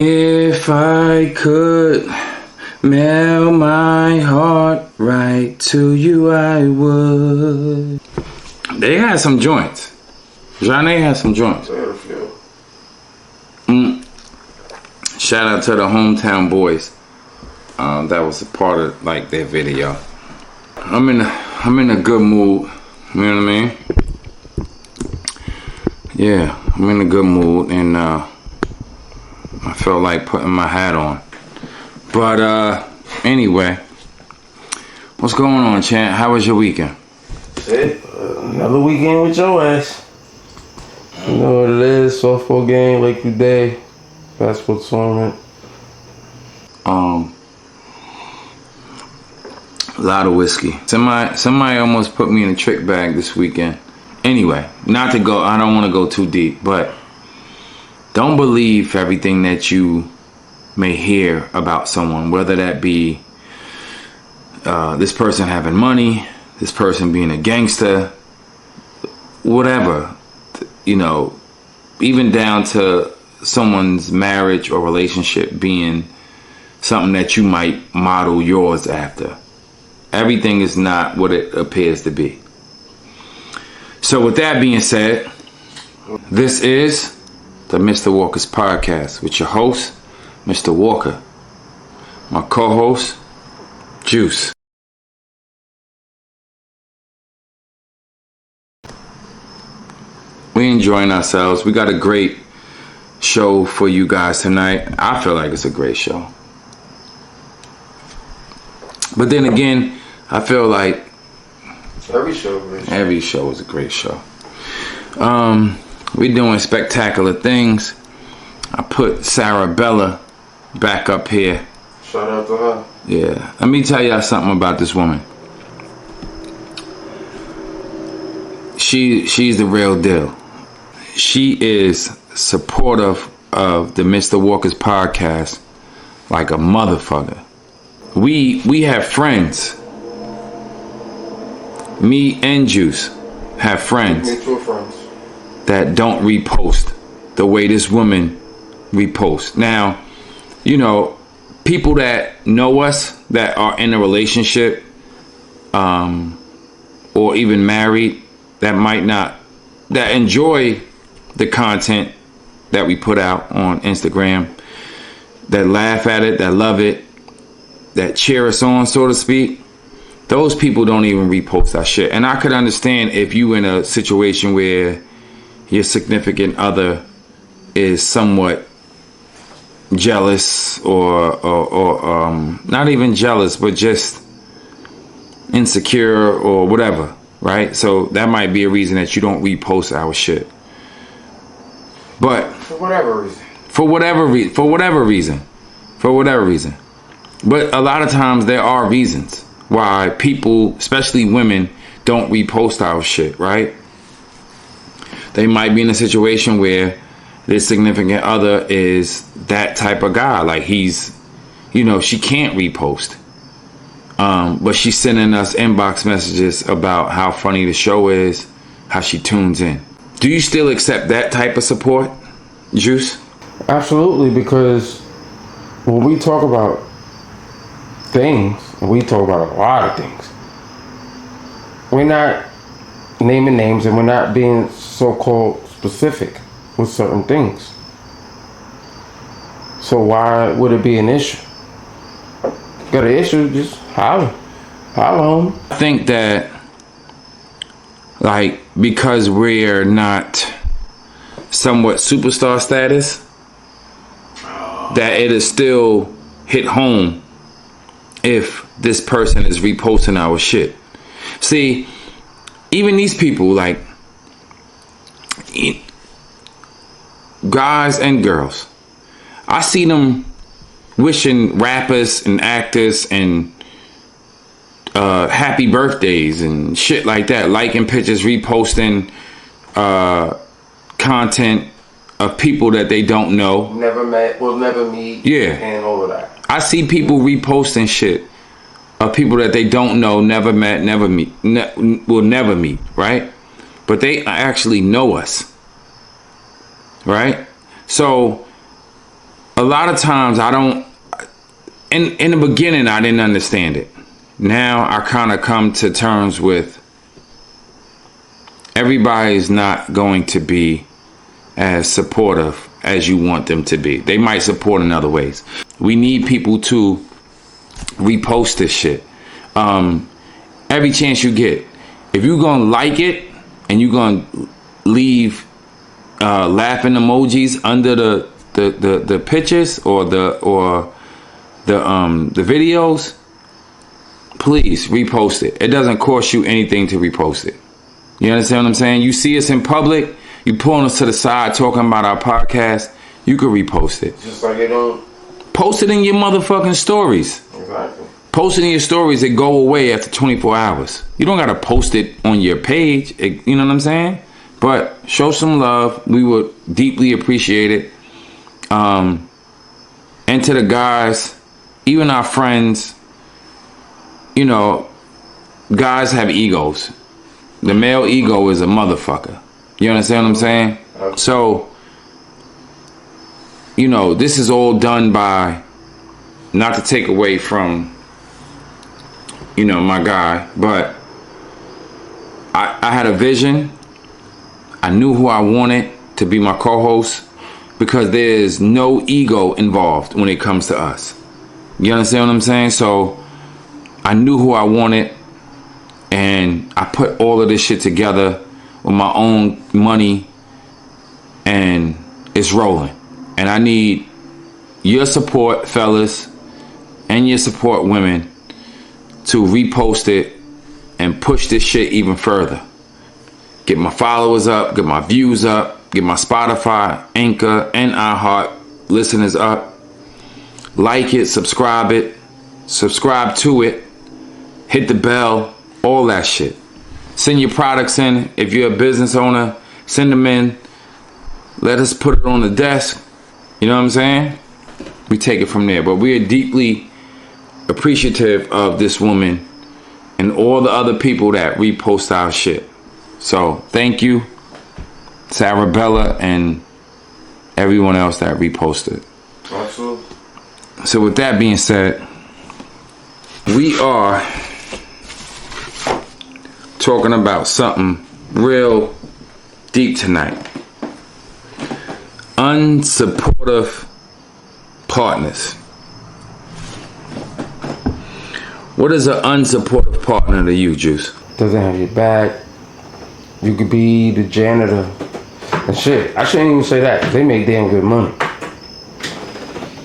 If I could mail my heart right to you, I would. They had some joints. Johnny had some joints. Shout out to the Hometown Boys. That was a part of like their video. I'm in a good mood. You know what I mean? Yeah, I'm in a good mood, and I felt like putting my hat on. But anyway, what's going on, Chant? How was your weekend? Another weekend with your ass. You know what it is, softball game, Lakeview Day, basketball tournament. A lot of whiskey. Somebody almost put me in a trick bag this weekend. Anyway, I don't want to go too deep, but don't believe everything that you may hear about someone, whether that be this person having money, this person being a gangster, whatever, you know, even down to someone's marriage or relationship being something that you might model yours after. Everything is not what it appears to be. So with that being said, this is the Mr. Walkers podcast with your host, Mr. Walker. My co-host, Juice. We enjoying ourselves. We got a great show for you guys tonight. I feel like it's a great show. But then again, I feel like every show is a great show. We're doing spectacular things. I put Sarah Bella back up here. Shout out to her. Yeah. Let me tell y'all something about this woman. She's the real deal. She is supportive of the Mr. Walkers podcast like a motherfucker. We have friends. Me and Juice have friends that don't repost the way this woman reposts. Now, you know, people that know us, that are in a relationship, or even married, that enjoy the content that we put out on Instagram, that laugh at it, that love it, that cheer us on, so to speak. Those people don't even repost our shit. And I could understand if you in a situation where your significant other is somewhat jealous or not even jealous, but just insecure or whatever, right? So that might be a reason that you don't repost our shit. But for whatever reason. But a lot of times there are reasons why people, especially women, don't repost our shit, right? They might be in a situation where their significant other is that type of guy. Like he's, you know, she can't repost. But she's sending us inbox messages about how funny the show is, how she tunes in. Do you still accept that type of support, Juice? Absolutely, because when we talk about things, and we talk about a lot of things, we're not naming names and we're not being so-called specific with certain things. So why would it be an issue? Got an issue, just holler on. I think that, like, because we're not somewhat superstar status, that it is still hit home if this person is reposting our shit. See, even these people, like guys and girls, I see them wishing rappers and actors and happy birthdays and shit like that, liking pictures, reposting content of people that they don't know, never met, will never meet, yeah, and all of that. I see people reposting shit of people that they don't know, never met, will never meet, right? But they actually know us, right? So a lot of times I don't, in the beginning I didn't understand it. Now I kind of come to terms with everybody's not going to be as supportive as you want them to be. They might support in other ways. We need people to repost this shit. Every chance you get. If you're gonna like it and you're gonna leave laughing emojis under the pictures or the videos, please repost it. It doesn't cost you anything to repost it. You understand what I'm saying? You see us in public, you pulling us to the side talking about our podcast, you could repost it. Just like it don't. Post it in your motherfucking stories. Exactly. Post it in your stories that go away after 24 hours. You don't gotta post it on your page, you know what I'm saying? But show some love. We would deeply appreciate it. And to the guys, even our friends, you know, guys have egos. The male ego is a motherfucker. You understand what I'm saying? So, you know, this is all done by, not to take away from, you know, my guy, but I had a vision. I knew who I wanted to be my co-host because there's no ego involved when it comes to us. You understand what I'm saying? So I knew who I wanted, and I put all of this shit together with my own money, and it's rolling. And I need your support, fellas, and your support, women, to repost it and push this shit even further. Get my followers up, get my views up, get my Spotify, Anchor, and iHeart listeners up. Like it, subscribe to it, hit the bell, all that shit. Send your products in. If you're a business owner, send them in. Let us put it on the desk. You know what I'm saying? We take it from there. But we are deeply appreciative of this woman and all the other people that repost our shit. So thank you, Sarah Bella, and everyone else that reposted. Absolutely. So with that being said, we are talking about something real deep tonight. Unsupportive partners. What is an unsupportive partner to you, Juice? Doesn't have your back. You could be the janitor and shit. I shouldn't even say that, 'cause they make damn good money.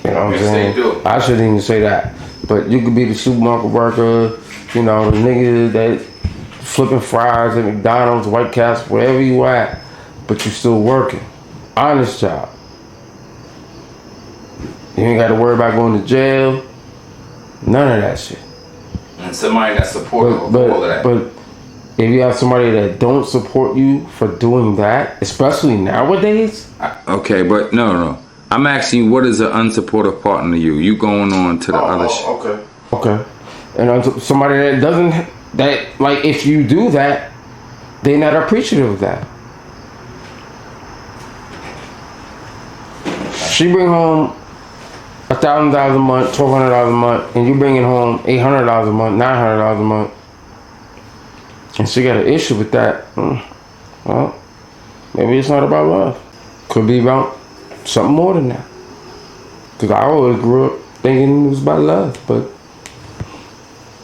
You know what I'm saying? they do. I shouldn't even say that. But you could be the supermarket worker, you know, the nigga that flipping fries at McDonald's, White Castle, wherever you at, but you still working. Honest job. You ain't got to worry about going to jail. None of that shit. And somebody that's supportive of all of that. But if you have somebody that don't support you for doing that, especially nowadays. Okay, but no. I'm asking you, what is an unsupportive partner to you? You going on to the other shit. Okay. And somebody that doesn't, that, like, if you do that, they're not appreciative of that. She bring home $1,000 a month, $1,200 a month, and you bringing home $800 a month, $900 a month, and she got an issue with that. Well, maybe it's not about love. Could be about something more than that. Because I always grew up thinking it was about love, but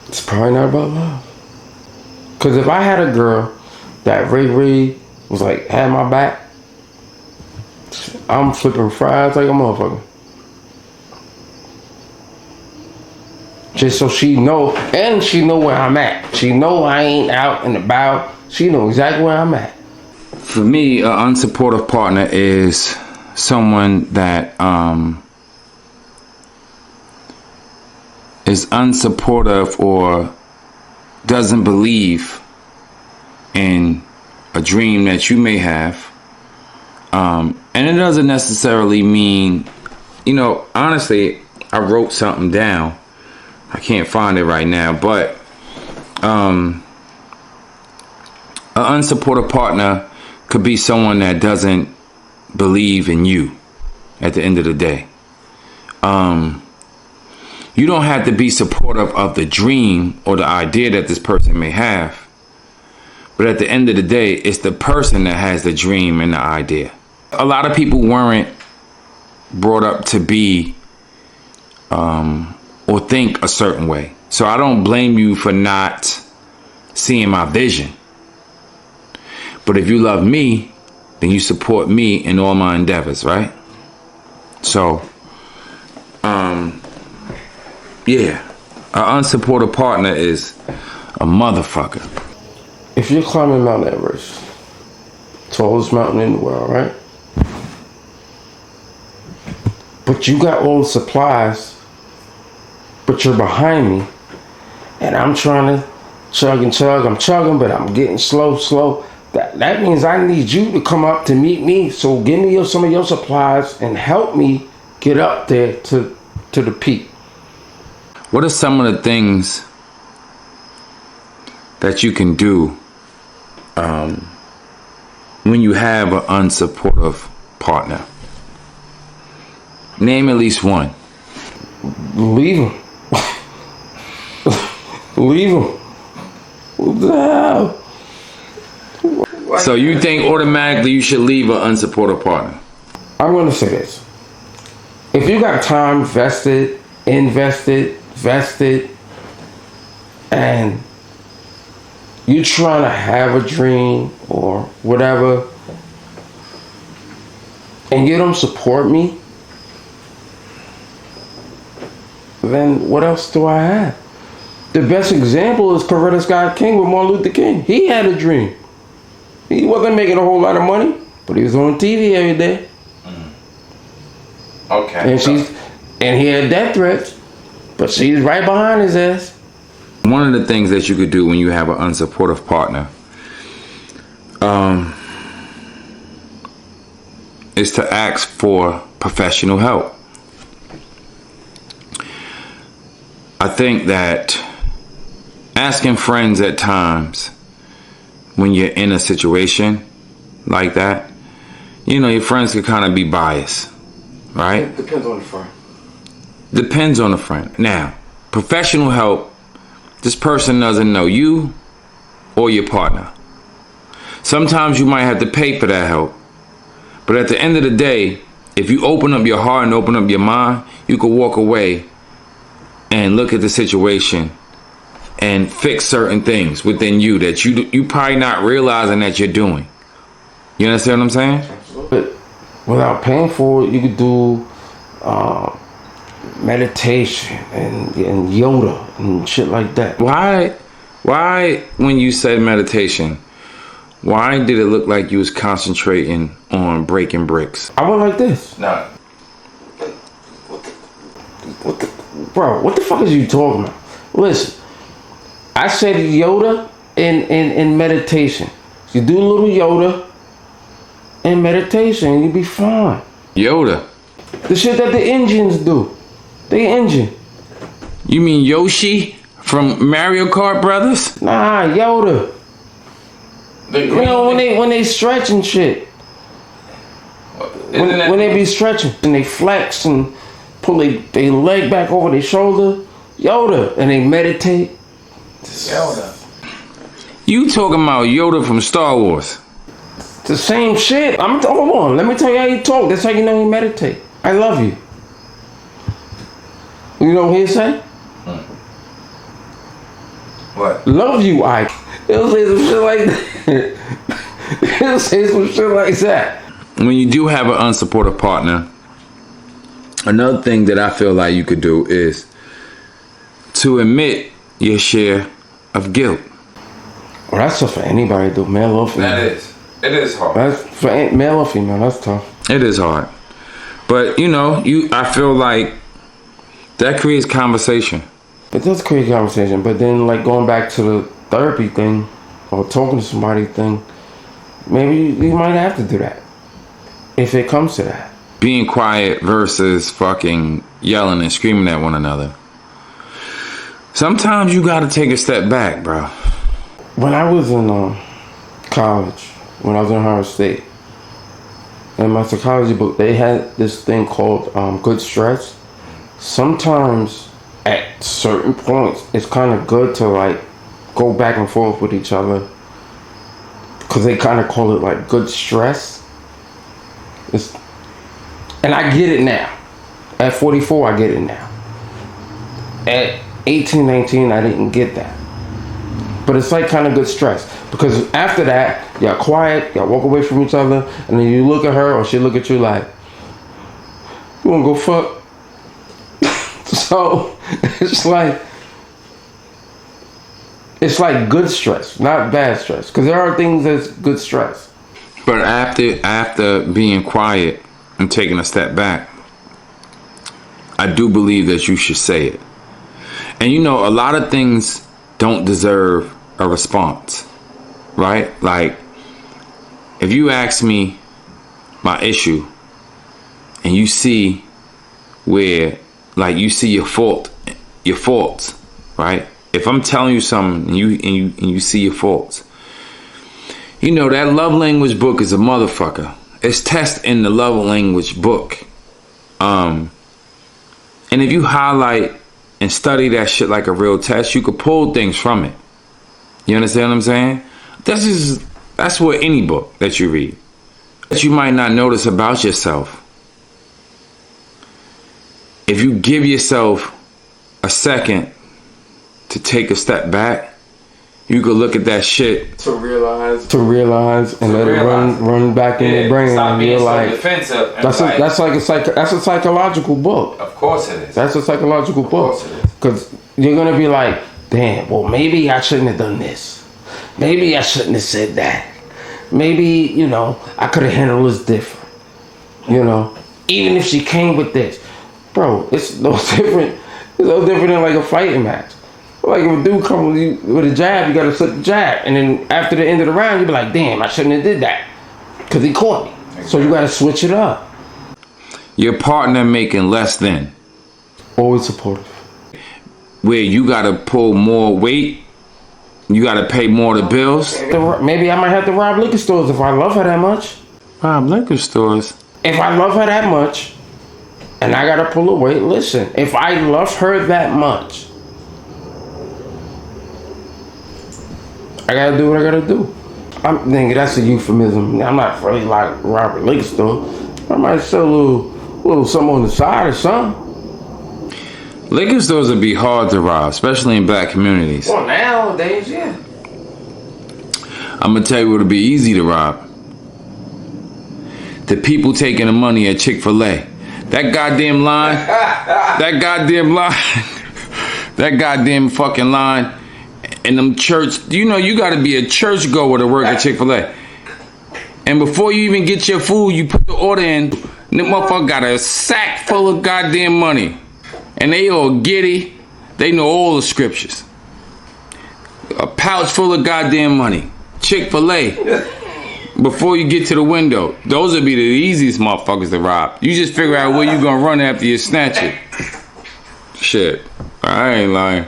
it's probably not about love. Because if I had a girl that really was like, had my back, I'm flipping fries like a motherfucker. Just so she know, and she know where I'm at. She know I ain't out and about. She know exactly where I'm at. For me, an unsupportive partner is someone that is unsupportive or doesn't believe in a dream that you may have. And it doesn't necessarily mean, you know, honestly, I wrote something down. I can't find it right now, but an unsupportive partner could be someone that doesn't believe in you at the end of the day. You don't have to be supportive of the dream or the idea that this person may have. But at the end of the day, it's the person that has the dream and the idea. A lot of people weren't brought up to be or think a certain way. So I don't blame you for not seeing my vision. But if you love me, then you support me in all my endeavors, right? So, yeah, an unsupportive partner is a motherfucker. If you're climbing Mount Everest, tallest mountain in the world, right? But you got all the supplies, but you're behind me, and I'm trying to chug and chug. I'm chugging, but I'm getting slow. That means I need you to come up to meet me. So give me some of your supplies and help me get up there to the peak. What are some of the things that you can do when you have an unsupportive partner? Name at least one. Leave him. Leave him. What the hell? So you think automatically you should leave an unsupportive partner? I'm going to say this. If you got time invested, and you trying to have a dream or whatever, and you don't support me, then what else do I have? The best example is Coretta Scott King with Martin Luther King. He had a dream. He wasn't making a whole lot of money, but he was on TV every day. Okay. And he had death threats, but she's right behind his ass. One of the things that you could do when you have an unsupportive partner is to ask for professional help. I think that asking friends at times when you're in a situation like that, you know, your friends could kind of be biased, right? It depends on the friend. Depends on the friend. Now, professional help, this person doesn't know you or your partner. Sometimes you might have to pay for that help. But at the end of the day, if you open up your heart and open up your mind, you can walk away and look at the situation and fix certain things within you that you probably not realizing that you're doing. You understand what I'm saying? But without paying for it, you could do meditation and yoga and shit like that. Why when you said meditation, why did it look like you was concentrating on breaking bricks? I went like this. No. Bro, what the fuck is you talking about? Listen, I said yoga and meditation. You do a little yoga and meditation and you be fine. Yoda. The shit that the Indians do. They engine. You mean Yoshi from Mario Kart Brothers? Nah, Yoda. You know when they stretch and shit. When they be stretching and they flex and pull their leg back over their shoulder. Yoda. And they meditate. Yoda. You talking about Yoda from Star Wars? The same shit. Hold on. Let me tell you how he talk. That's how you know he meditate. I love you. You know what he say? What? Love you, Ike. He'll say some shit like that. He'll say some shit like that. When you do have an unsupportive partner, another thing that I feel like you could do is to admit your share of guilt. Well, that's tough for anybody to do, male or female. That is. It is hard. That's for male or female. That's tough. It is hard. But, you know, I feel like that creates conversation. It does create conversation, but then like going back to the therapy thing or talking to somebody thing, maybe you might have to do that if it comes to that. Being quiet versus fucking yelling and screaming at one another. Sometimes you gotta take a step back, bro. When I was in college, when I was in Ohio State, in my psychology book, they had this thing called good stress. sometimes at certain points it's kind of good to like go back and forth with each other, because they kind of call it like good stress. And I get it now. At 44, I get it now. At 18, 19, I didn't get that. But it's like kind of good stress, because after that, y'all quiet, y'all walk away from each other, and then you look at her or she look at you like, you wanna go fuck? So it's like good stress, not bad stress, because there are things that's good stress. But after being quiet and taking a step back, I do believe that you should say it. And you know, a lot of things don't deserve a response, right? Like, if you ask me my issue and you see where, like, you see your faults, right? If I'm telling you something and you see your faults, you know, that love language book is a motherfucker. It's test in the love language book. And if you highlight and study that shit like a real test, you could pull things from it. You understand what I'm saying? That's what any book that you read that you might not notice about yourself. If you give yourself a second to take a step back, you could look at that shit to realize and let it run back in your brain, stop and being you're so like, defensive. And that's a psychological book. Of course it is. That's a psychological book, because you're gonna be like, damn, well, maybe I shouldn't have done this. Maybe I shouldn't have said that. Maybe, you know, I could have handled this different. You know, even if she came with this, bro, it's no different. It's no different than like a fighting match. Like, if a dude comes with a jab, you gotta slip the jab, and then after the end of the round, you be like, damn, I shouldn't have did that, because he caught me. Exactly. So you gotta switch it up. Your partner making less than. Always supportive. Where you gotta pull more weight, you gotta pay more of the bills. Maybe I might have to rob liquor stores if I love her that much. Rob liquor stores? If I love her that much, and I gotta pull away, listen, if I love her that much, I gotta do what I gotta do. I'm thinking that's a euphemism. I'm not really like Robert liquor store. I might sell a little something on the side or something. Liquor stores would be hard to rob, especially in black communities. Well, nowadays, yeah. I'm gonna tell you what would be easy to rob. The people taking the money at Chick-fil-A. That goddamn line, that goddamn fucking line. And them church, you know, you gotta be a church goer to work at Chick-fil-A. And before you even get your food, you put the order in, and the motherfucker got a sack full of goddamn money. And they all giddy. They know all the scriptures. A pouch full of goddamn money. Chick-fil-A. Before you get to the window. Those would be the easiest motherfuckers to rob. You just figure out where you gonna run after you snatch it. Shit. I ain't lying.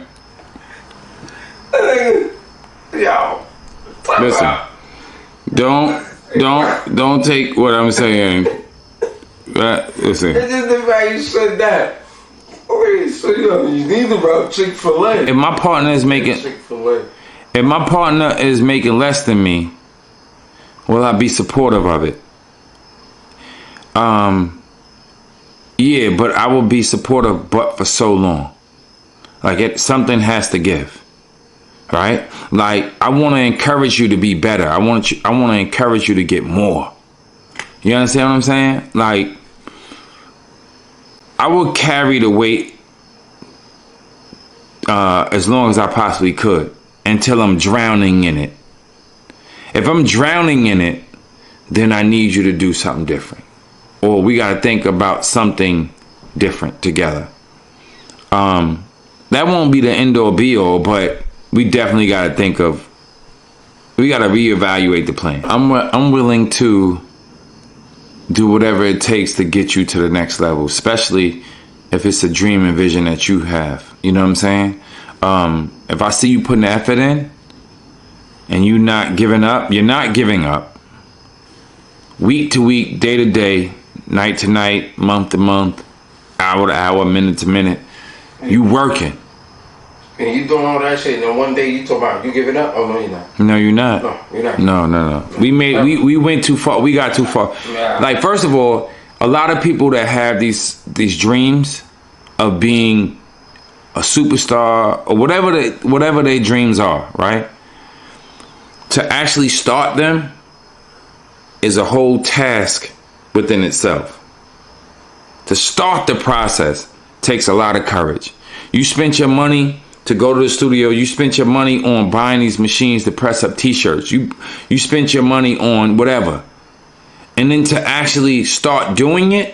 Yo. Listen. Don't take what I'm saying. Listen. It's just the fact you said that. Wait, so you need to rob Chick-fil-A. If my partner is making less than me, will I be supportive of it? Yeah, but I will be supportive, but for so long. Like, something has to give, right? Like, I want to encourage you to be better. I want to encourage you to get more. You understand what I'm saying? Like, I would carry the weight as long as I possibly could until I'm drowning in it. If I'm drowning in it, then I need you to do something different. Or we got to think about something different together. That won't be the end all be all, but we definitely got to we got to reevaluate the plan. I'm willing to do whatever it takes to get you to the next level, especially if it's a dream and vision that you have. You know what I'm saying? If I see you putting the effort in and you not giving up, you're not giving up. Week to week, day to day, night to night, month to month, hour to hour, minute to minute. You working. And you doing all that shit, and then one day you talk about you giving up? Oh no, you're not. No, you're not. No, you're not. No. We went too far. We got too far. Yeah. Like, first of all, a lot of people that have these dreams of being a superstar or whatever their dreams are, right? To actually start them is a whole task within itself. To start the process takes a lot of courage. You spent your money to go to the studio. You spent your money on buying these machines to press up t-shirts. You spent your money on whatever. And then to actually start doing it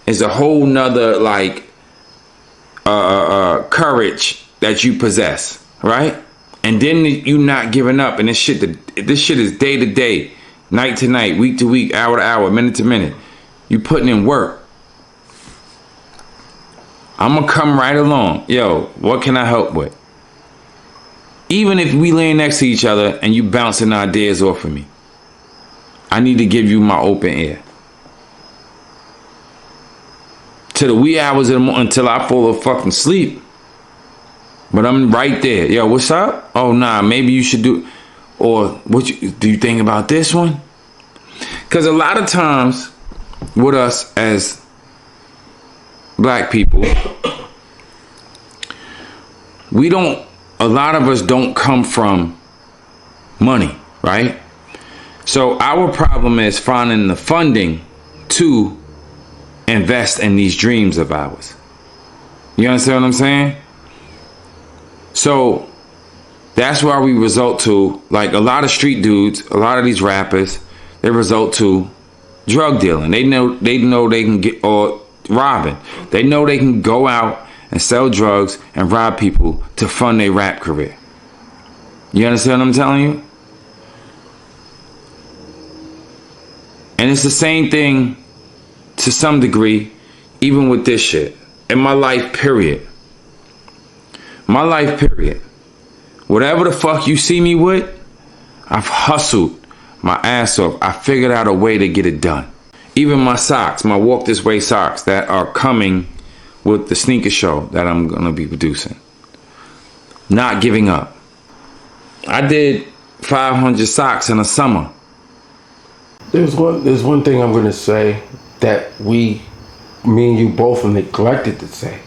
is a whole nother courage that you possess, right? And then you not giving up. And this shit is day to day, night to night, week to week, hour to hour, minute to minute. You putting in work. I'm gonna come right along. Yo, what can I help with? Even if we lay next to each other and you bouncing ideas off of me, I need to give you my open ear. To the wee hours of the morning until I fall fucking asleep. But I'm right there. Yo, what's up? Oh, nah, maybe you should do... Or, do you think about this one? Because a lot of times, with us as black people, a lot of us don't come from money, right? So our problem is finding the funding to invest in these dreams of ours. You understand what I'm saying? So that's why we result to, like, a lot of street dudes, a lot of these rappers, they result to drug dealing. They know they can get, or robbing. They know they can go out and sell drugs and rob people to fund their rap career. You understand what I'm telling you? And it's the same thing to some degree, even with this shit. In my life, period. My life, period. Whatever the fuck you see me with, I've hustled my ass off. I figured out a way to get it done. Even my socks, my Walk This Way socks that are coming with the sneaker show that I'm going to be producing. Not giving up. I did 500 socks in a summer. There's one thing I'm going to say that me and you both neglected to say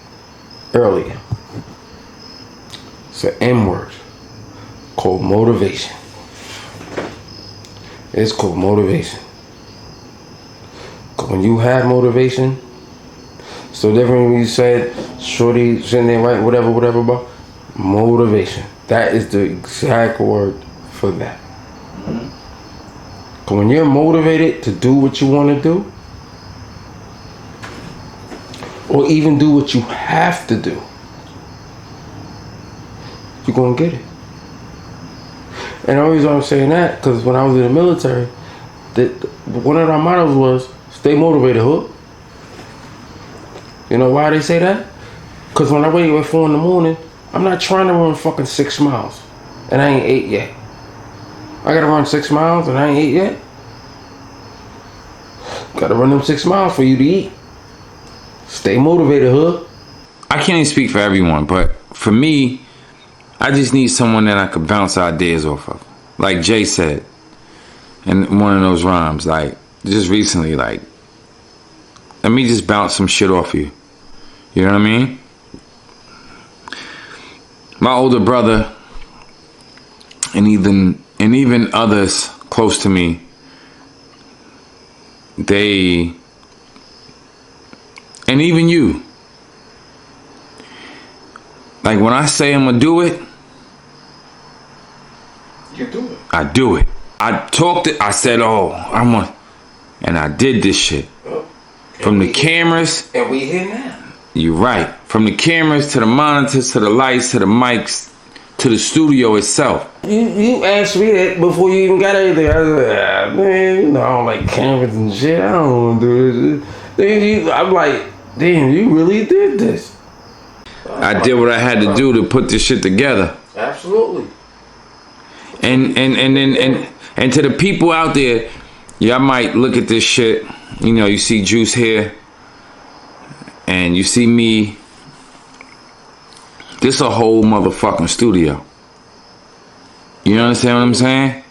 earlier. It's an M word called motivation. It's called motivation. When you have motivation, so different when you said, shorty, sitting there, right, whatever, but motivation. That is the exact word for that. When you're motivated to do what you want to do, or even do what you have to do, you're going to get it. And the reason I'm saying that, because when I was in the military, one of our mottos was, stay motivated, hook. You know why they say that? Because when I wake up at 4 in the morning, I'm not trying to run fucking 6 miles. And I ain't ate yet. I gotta run 6 miles and I ain't ate yet. Gotta run them 6 miles for you to eat. Stay motivated, hook. I can't even speak for everyone, but for me, I just need someone that I could bounce ideas off of. Like Jay said in one of those rhymes, like, just recently, like, let me just bounce some shit off you. You know what I mean? My older brother and even others close to me, and even you, like, when I say I'm gonna do it, You do it. I do it. I said, oh, I'm gonna, and I did this shit. From the cameras. And we here now. You're right. From the cameras to the monitors to the lights to the mics to the studio itself. You asked me that before you even got anything. I was like, man, you know, I don't like cameras and shit. I don't want to do this. Then I'm like, damn, you really did this. I did what I had to do to put this shit together. Absolutely. And to the people out there, y'all might look at this shit. You know, you see Juice here, And you see me, this a whole motherfucking studio. You understand what I'm saying?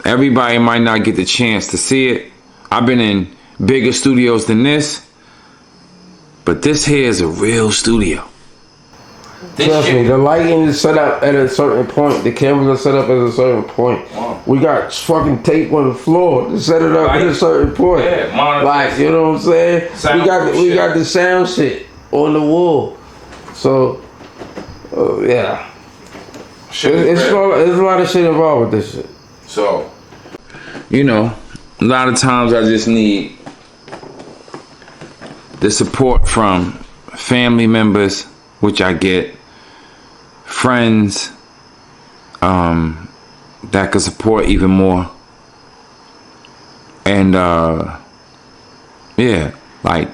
Everybody might not get the chance to see it. I've been in bigger studios than this, but this here is a real studio. Trust me, the lighting is set up at a certain point. The cameras are set up at a certain point. Wow. We got fucking tape on the floor to set it up at a certain point. Yeah, like, you know what I'm saying? We got the sound shit on the wall. So, yeah. It's a lot of shit involved with this shit. So, you know, a lot of times I just need the support from family members, which I get, friends that could support even more, and yeah, like,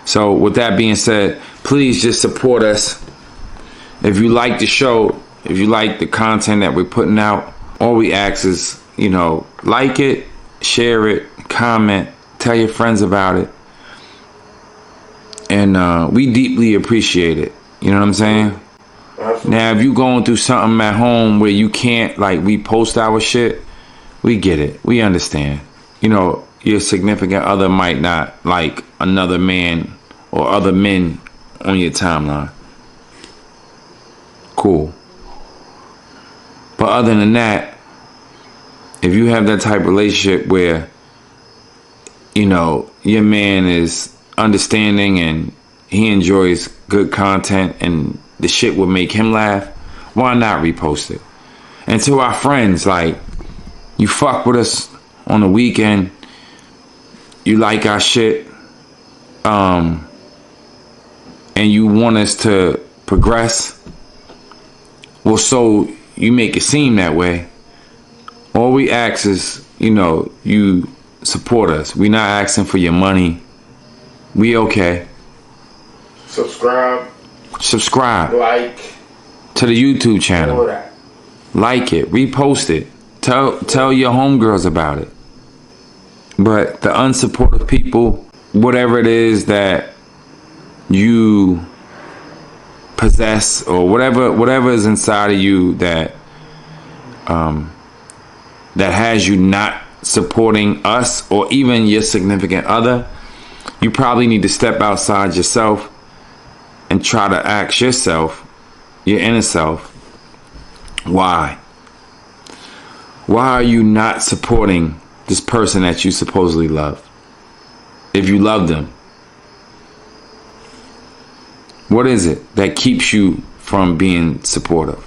so with that being said, please just support us. If you like the show, if you like the content that we're putting out, all we ask is, you know, like it, share it, comment, tell your friends about it, and we deeply appreciate it. You know what I'm saying? Absolutely. Now, if you going through something at home where you can't, like, repost our shit, we get it. We understand. You know, your significant other might not like another man or other men on your timeline. Cool. But other than that, if you have that type of relationship where, you know, your man is understanding and he enjoys good content and the shit will make him laugh, why not repost it? And to our friends, like, you fuck with us on the weekend, you like our shit, and you want us to progress, well, so you make it seem that way. All we ask is, you know, you support us. We not asking for your money. We okay. Subscribe. Like. To the YouTube channel. Like it. Repost it. Tell your homegirls about it. But the unsupportive people, whatever it is that you possess, or whatever is inside of you that that has you not supporting us or even your significant other, you probably need to step outside yourself and try to ask yourself, your inner self, why? Why are you not supporting this person that you supposedly love? If you love them, what is it that keeps you from being supportive?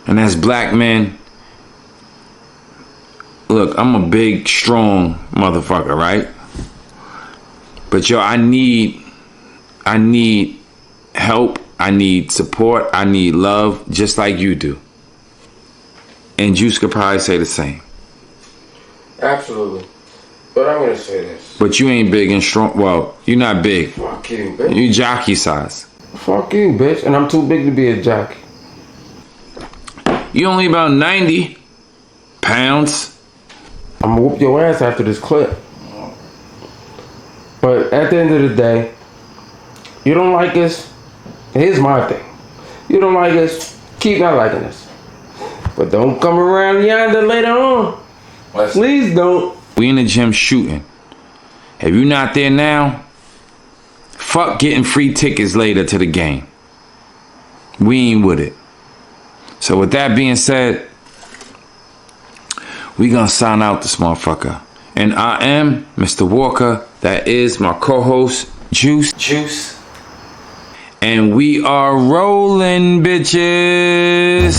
And as black men, look, I'm a big, strong motherfucker, right? But yo, I need help, I need support, I need love, just like you do. And Juice could probably say the same. Absolutely. But I'm gonna say this. But you ain't big and strong. Well, you're not big. Fuck you, bitch. You jockey size. Fuck you, bitch. And I'm too big to be a jockey. You only about 90 pounds. I'm gonna whoop your ass after this clip. But at the end of the day, you don't like us, here's my thing. You don't like us, keep not liking us. But don't come around yonder later on. Please don't. We in the gym shooting. If you're not there now, fuck getting free tickets later to the game. We ain't with it. So with that being said, we gonna sign out this motherfucker. And I am Mr. Walker. That is my co-host, Juice. And we are rolling, bitches.